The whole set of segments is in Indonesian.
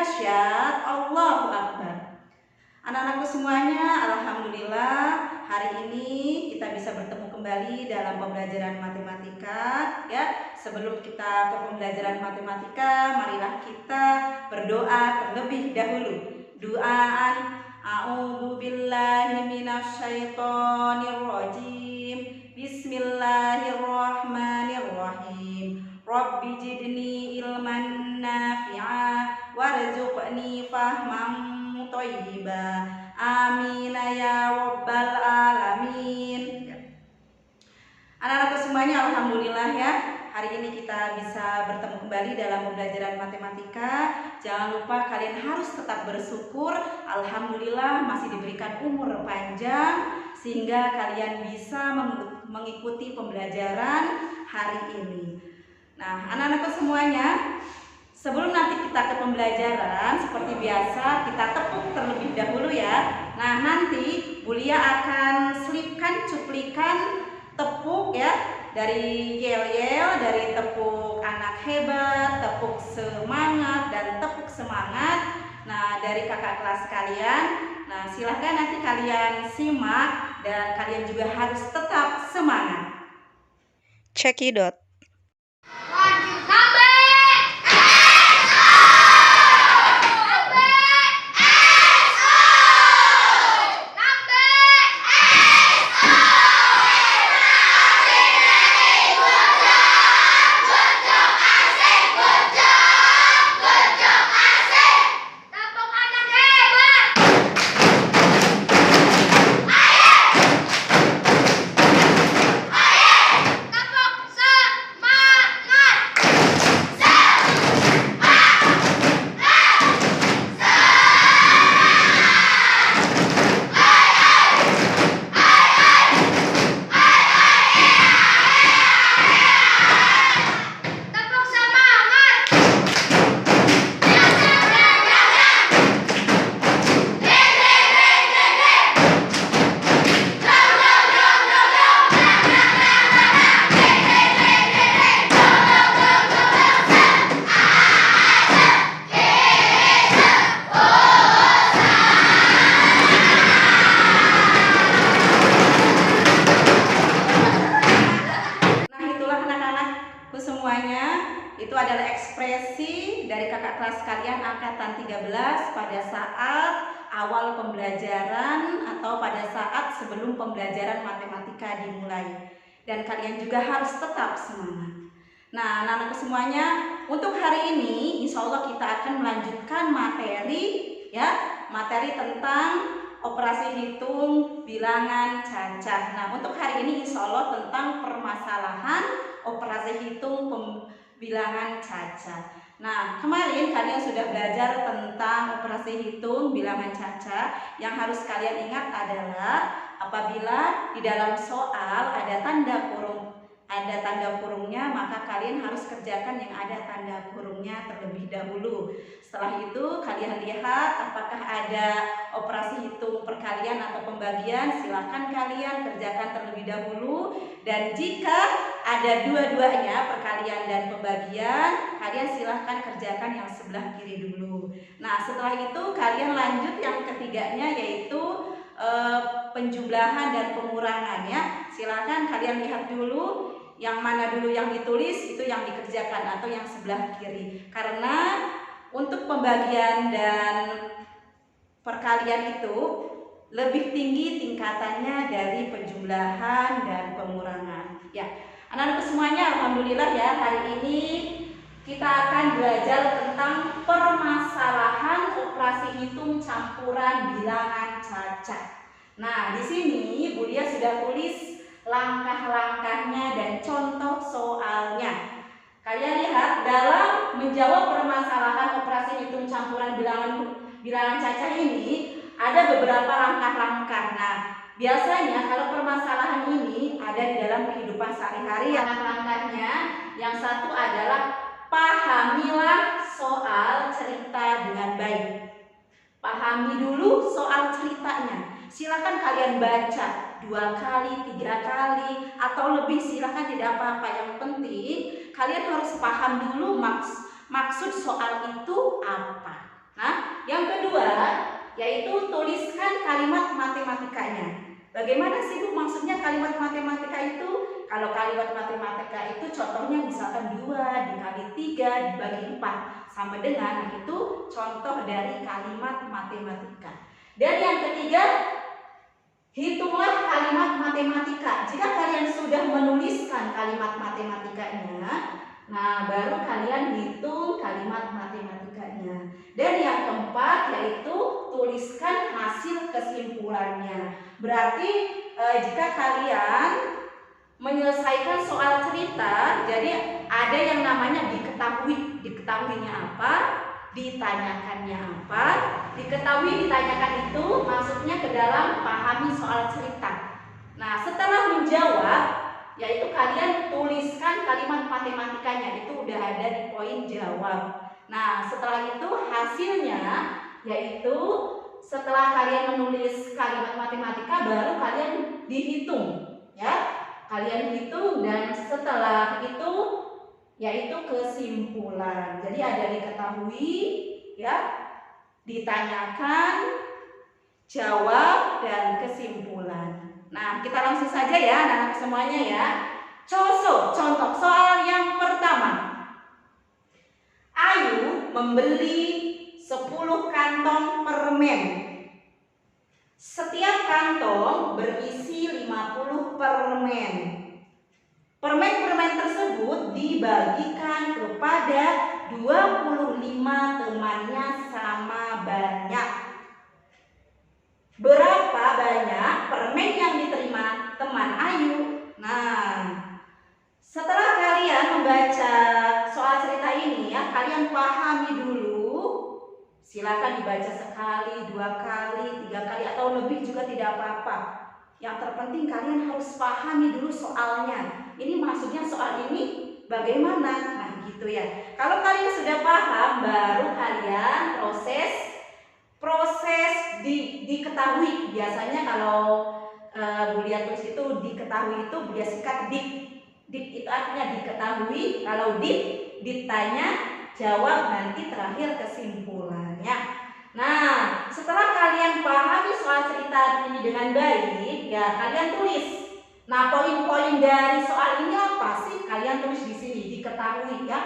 dahsyat, Allahu Akbar. Anak-anakku semuanya, alhamdulillah hari ini kita bisa bertemu kembali dalam pembelajaran matematika ya. Sebelum kita ke pembelajaran matematika, marilah kita berdoa terlebih dahulu. Doaan a'udzu billahi minasyaitonir rajim. Bismillahirrahmanirrahim. Rabbi jidni ilman nafi'a warzuqni fahman thayyiba. Amin ya rabbal alamin. Anak-anakku semuanya, alhamdulillah ya. Hari ini kita bisa bertemu kembali dalam pembelajaran matematika. Jangan lupa kalian harus tetap bersyukur. Alhamdulillah masih diberikan umur panjang sehingga kalian bisa mengikuti pembelajaran hari ini. Nah, anak-anakku semuanya, sebelum nanti kita ke pembelajaran, seperti biasa kita tepuk terlebih dahulu ya. Nah, nanti Bu Lia akan selipkan cuplikan tepuk ya, dari yel-yel, dari tepuk anak hebat, tepuk semangat, dan tepuk semangat. Nah, dari kakak kelas kalian. Nah, silahkan nanti kalian simak dan kalian juga harus tetap semangat. Cekidot. Itu adalah ekspresi dari kakak kelas kalian angkatan 13 pada saat awal pembelajaran atau pada saat sebelum pembelajaran matematika dimulai. Dan kalian juga harus tetap semangat. Nah, anak-anak semuanya, untuk hari ini insya Allah kita akan melanjutkan materi ya, materi tentang operasi hitung bilangan cacah. Nah, untuk hari ini insya Allah tentang permasalahan operasi hitung bilangan cacah. Nah, kemarin kalian sudah belajar tentang operasi hitung bilangan cacah. Yang harus kalian ingat adalah apabila di dalam soal ada tanda kurungnya, maka kalian harus kerjakan yang ada tanda kurungnya terlebih dahulu. Setelah itu kalian lihat apakah ada operasi hitung perkalian atau pembagian, silakan kalian kerjakan terlebih dahulu. Dan jika ada dua-duanya, perkalian dan pembagian, kalian silahkan kerjakan yang sebelah kiri dulu. Nah, setelah itu kalian lanjut yang ketiganya, yaitu penjumlahan dan pengurangan ya. Silahkan kalian lihat dulu yang mana dulu yang ditulis, itu yang dikerjakan atau yang sebelah kiri. Karena untuk pembagian dan perkalian itu lebih tinggi tingkatannya dari penjumlahan dan pengurangan. Ya, anak-anak semuanya, alhamdulillah ya, hari ini kita akan belajar tentang permasalahan operasi hitung campuran bilangan cacah. Nah, di sini Bu Lia sudah tulis langkah-langkahnya dan contoh soalnya. Kalian lihat, dalam menjawab permasalahan operasi hitung campuran bilangan cacah ini ada beberapa langkah-langkah. Nah, biasanya kalau permasalahan ini ada di dalam kehidupan sehari-hari. Langkah-langkahnya yang satu adalah pahamilah soal cerita dengan baik. Pahami dulu soal ceritanya. Silakan kalian baca 2 kali, 3 kali, atau lebih, silakan, tidak apa-apa. Yang penting kalian harus paham dulu maksud soal itu apa. Nah, yang kedua yaitu tuliskan kalimat matematikanya. Bagaimana sih Bu maksudnya kalimat matematika itu? Kalau kalimat matematika itu contohnya misalkan 2 dikali 3 dibagi 4 sama dengan, nah itu contoh dari kalimat matematika. Dan yang ketiga, hitunglah kalimat matematika. Jika kalian sudah menuliskan kalimat matematikanya, nah baru kalian hitung kalimat matematikanya. Dan yang keempat yaitu tuliskan hasil kesimpulannya. Berarti jika kalian menyelesaikan soal cerita, jadi ada yang namanya diketahui. Diketahuinya apa? Ditanyakannya apa? Diketahui ditanyakan itu masuknya ke dalam pahami soal cerita. Nah, setelah menjawab, yaitu kalian tuliskan kalimat matematikanya, itu udah ada di poin jawab. Nah, setelah itu hasilnya yaitu setelah kalian menulis kalimat matematika baru kalian dihitung, ya. Kalian hitung dan setelah itu yaitu kesimpulan. Jadi ada diketahui, ya, ditanyakan, jawab, dan kesimpulan. Nah, kita langsung saja ya anak-anak semuanya ya. Contoh soal yang pertama. Ayu membeli 10 kantong permen. Setiap kantong berisi 50 permen. Permen-permen tersebut dibagikan kepada 25 temannya sama banyak. Berapa banyak permen yang diterima teman Ayu? Nah, setelah kalian membaca soal cerita ini ya, kalian pahami dulu. Silakan dibaca sekali, 2 kali, 3 kali atau lebih juga tidak apa-apa. Yang terpenting kalian harus pahami dulu soalnya. Ini maksudnya soal ini bagaimana? Nah, gitu ya. Kalau kalian sudah paham, baru kalian proses diketahui. Biasanya kalau Bu Lia tulis itu diketahui itu dia singkat dik. Dik itu artinya diketahui. Kalau ditanya, jawab, nanti terakhir kesimpulannya. Nah, setelah kalian pahami soal cerita ini dengan baik, ya kalian tulis. Nah, poin-poin dari soal ini apa sih? Kalian tulis di sini, diketahui ya.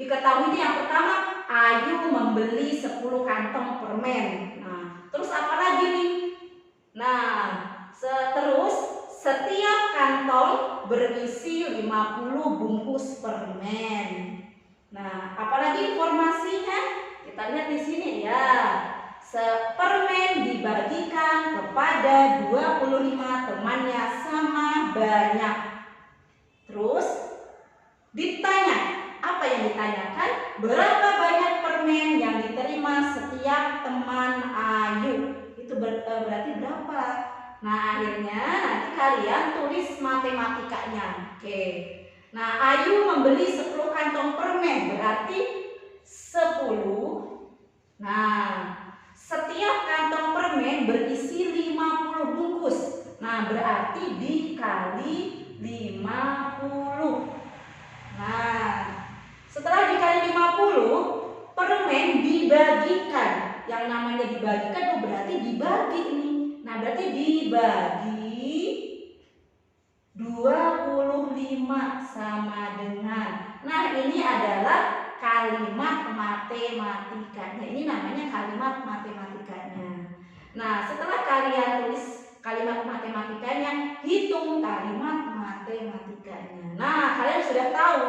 Diketahui yang pertama, Ayu membeli 10 kantong permen. Nah, terus apa lagi nih? Nah, terus setiap kantong berisi 50 bungkus permen. Nah, apalagi informasinya? Kita lihat di sini ya. Permen dibagikan kepada 25 temannya sama banyak. Terus ditanya, apa yang ditanyakan? Berapa banyak permen yang diterima setiap teman Ayu? Itu berarti berapa? Nah, akhirnya nanti kalian tulis matematikanya. Oke. Nah, Ayu membeli 10 kantong permen, berarti 10. Nah, setiap kantong permen berisi 50 bungkus. Nah, berarti dikali 50. Nah, setelah dikali 50, permen dibagikan. Yang namanya dibagikan itu berarti dibagi ini. Nah, berarti dibagi 25 sama dengan. Nah, ini adalah kalimat matematikanya. Ini namanya kalimat matematikanya. Nah, setelah kalian tulis kalimat matematikanya, hitung kalimat matematikanya. Nah, kalian sudah tahu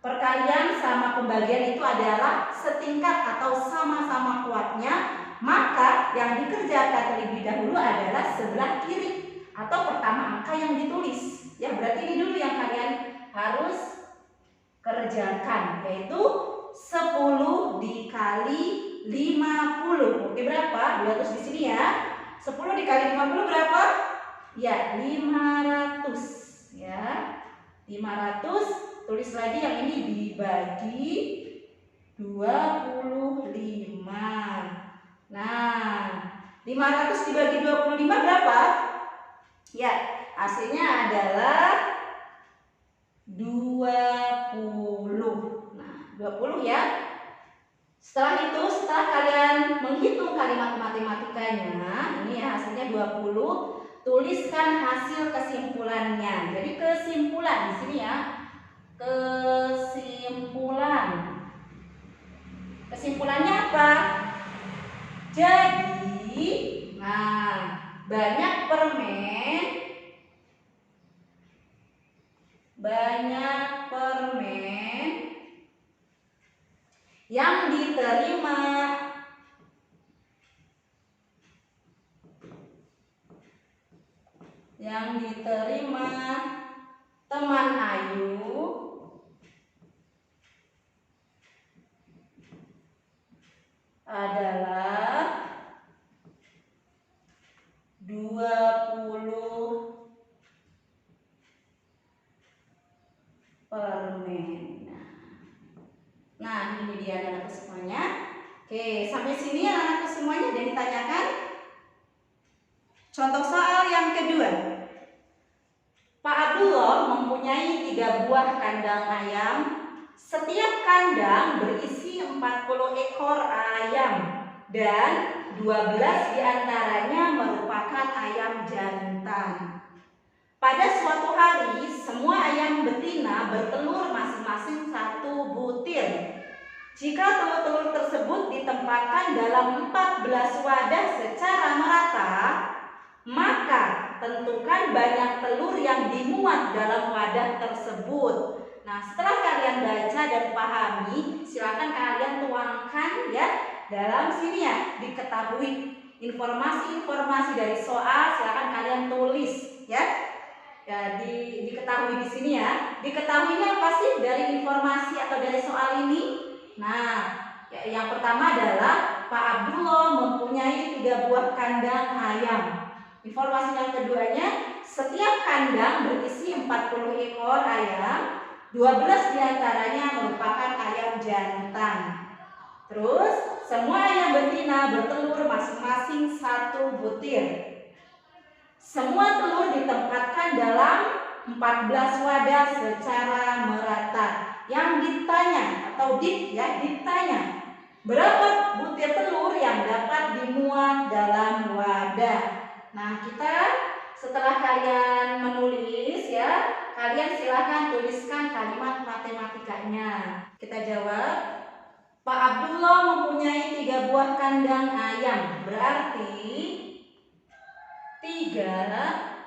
perkalian sama pembagian itu adalah setingkat atau sama-sama kuatnya. Maka yang dikerjakan terlebih dahulu adalah sebelah kiri atau pertama angka yang ditulis. Ya, berarti ini dulu yang kalian harus kerjakan, yaitu 10 dikali 50. Oke, berapa? 200 di sini ya. 10 dikali 50 berapa? Ya, 500 ya. 500, tulis lagi yang ini dibagi 25. Nah, 500 dibagi 25 berapa? Ya, hasilnya adalah 20. Nah, 20 ya. Setelah kalian menghitung kalimat matematikanya, ini ya hasilnya 20, tuliskan hasil kesimpulannya. Jadi kesimpulan di sini ya. Kesimpulannya apa? Jadi, banyak permen yang diterima teman Ayu adalah 20 permen. Nah, ini dia anak-anakku semuanya. Oke, sampai sini anak-anakku semuanya dan ditanyakan. Contoh soal yang kedua. Pak Abdullah mempunyai 3 buah kandang ayam. Setiap kandang berisi 40 ekor ayam dan 12 diantaranya merupakan ayam jantan. Pada suatu hari, semua ayam betina bertelur masing-masing 1 butir. Jika telur-telur tersebut ditempatkan dalam 14 wadah secara merata, maka tentukan banyak telur yang dimuat dalam wadah tersebut. Nah, setelah kalian baca dan pahami, silakan kalian tuangkan ya dalam sini ya, diketahui informasi-informasi dari soal, silakan kalian tulis ya. Ya, diketahui di sini ya. Diketahuinya apa sih dari informasi atau dari soal ini? Nah, yang pertama adalah Pak Abdullah mempunyai 3 buah kandang ayam. Informasi yang keduanya, setiap kandang berisi 40 ekor ayam, 12 diantaranya merupakan ayam jantan. Terus, semua ayam betina bertelur masing-masing 1 butir. Semua telur ditempatkan dalam 14 wadah secara merata. Yang ditanya atau ditanya, berapa butir telur yang dapat dimuat dalam wadah? Nah, kita setelah kalian menulis ya, kalian silakan tuliskan kalimat matematikanya. Kita jawab, Pak Abdullah mempunyai 3 buah kandang ayam. Berarti 3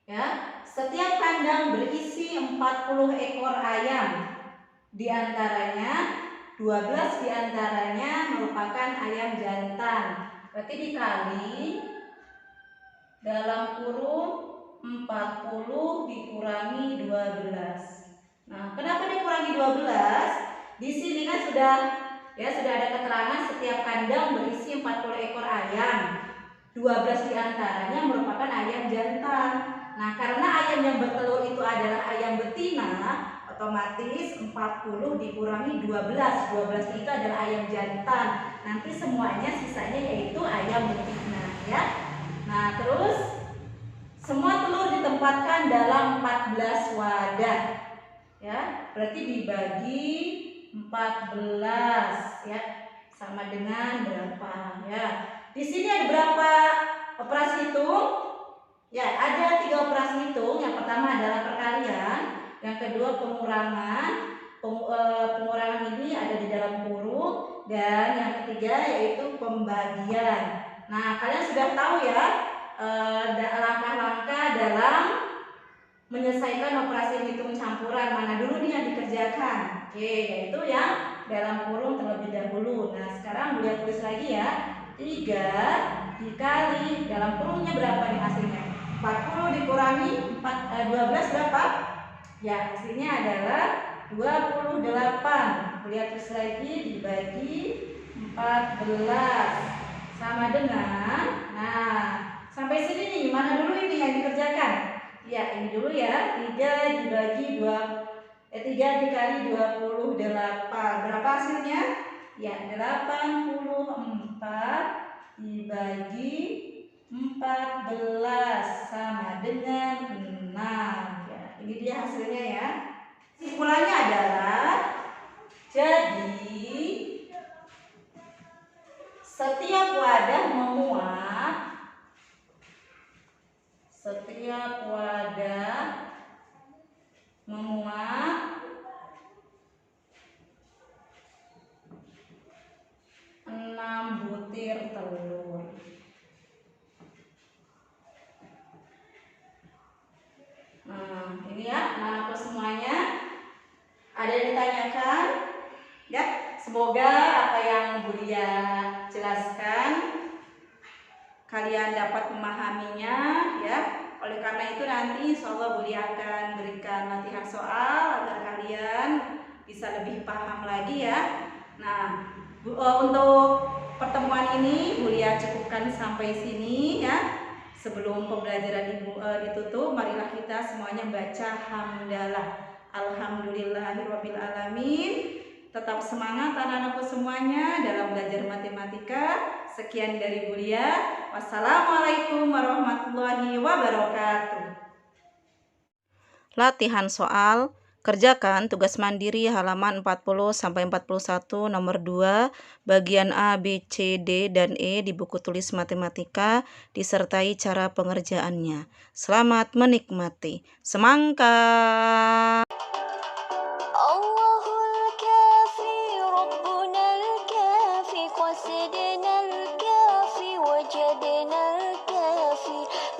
ya, setiap kandang berisi 40 ekor ayam. Di antaranya 12 diantaranya merupakan ayam jantan. Berarti dikali dalam kurung 40 dikurangi 12. Nah, kenapa dikurangi 12? Di sini kan sudah ada keterangan setiap kandang berisi 40 ekor ayam. 12 diantaranya merupakan ayam jantan. Nah, karena ayam yang bertelur itu adalah ayam betina, otomatis 40 dikurangi 12. 12 itu adalah ayam jantan. Nanti semuanya sisanya yaitu ayam betina ya. Nah, terus semua telur ditempatkan dalam 14 wadah. Ya, berarti dibagi 14 ya. Sama dengan berapa ya? Di sini ada berapa operasi hitung? Ya, ada 3 operasi hitung. Yang pertama adalah perkalian, yang kedua pengurangan. Pengurangan ini ada di dalam kurung, dan yang ketiga yaitu pembagian. Nah, kalian sudah tahu ya langkah-langkah dalam menyelesaikan operasi hitung campuran. Mana dulu nih yang dikerjakan? Oke, yaitu yang dalam kurung terlebih dahulu. Nah, sekarang Bulia tulis lagi ya. 3 dikali dalam kurungnya berapa nih hasilnya? 40 dikurangi 12 berapa? Ya, hasilnya adalah 28. Lihat terus lagi dibagi 14 sama dengan, nah sampai sini nih, mana dulu ini yang dikerjakan? Ya, ini dulu ya. 3 dibagi 3 dikali 28. Berapa hasilnya? Ya, 84 dibagi 14 sama dengan 6. Ya, ini dia hasilnya ya. Kesimpulannya adalah, jadi Setiap wadah memuat memuat 6 butir telur. Nah, ini ya anak-anakku semuanya. Ada yang ditanyakan? Ya, semoga apa yang Bulia jelaskan kalian dapat memahaminya ya. Oleh karena itu nanti insya Allah Bulia akan berikan latihan soal agar kalian bisa lebih paham lagi ya. Nah, untuk pertemuan ini Bulia cukupkan sampai sini ya. Sebelum pembelajaran ditutup, marilah kita semuanya baca hamdalah. Alhamdulillahirabbil alamin. Tetap semangat anak-anakku semuanya dalam belajar matematika. Sekian dari Bulia. Wassalamualaikum warahmatullahi wabarakatuh. Latihan soal. Kerjakan tugas mandiri halaman 40-41 nomor 2 bagian A, B, C, D, dan E di buku tulis matematika disertai cara pengerjaannya. Selamat menikmati. Semangat!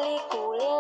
لكل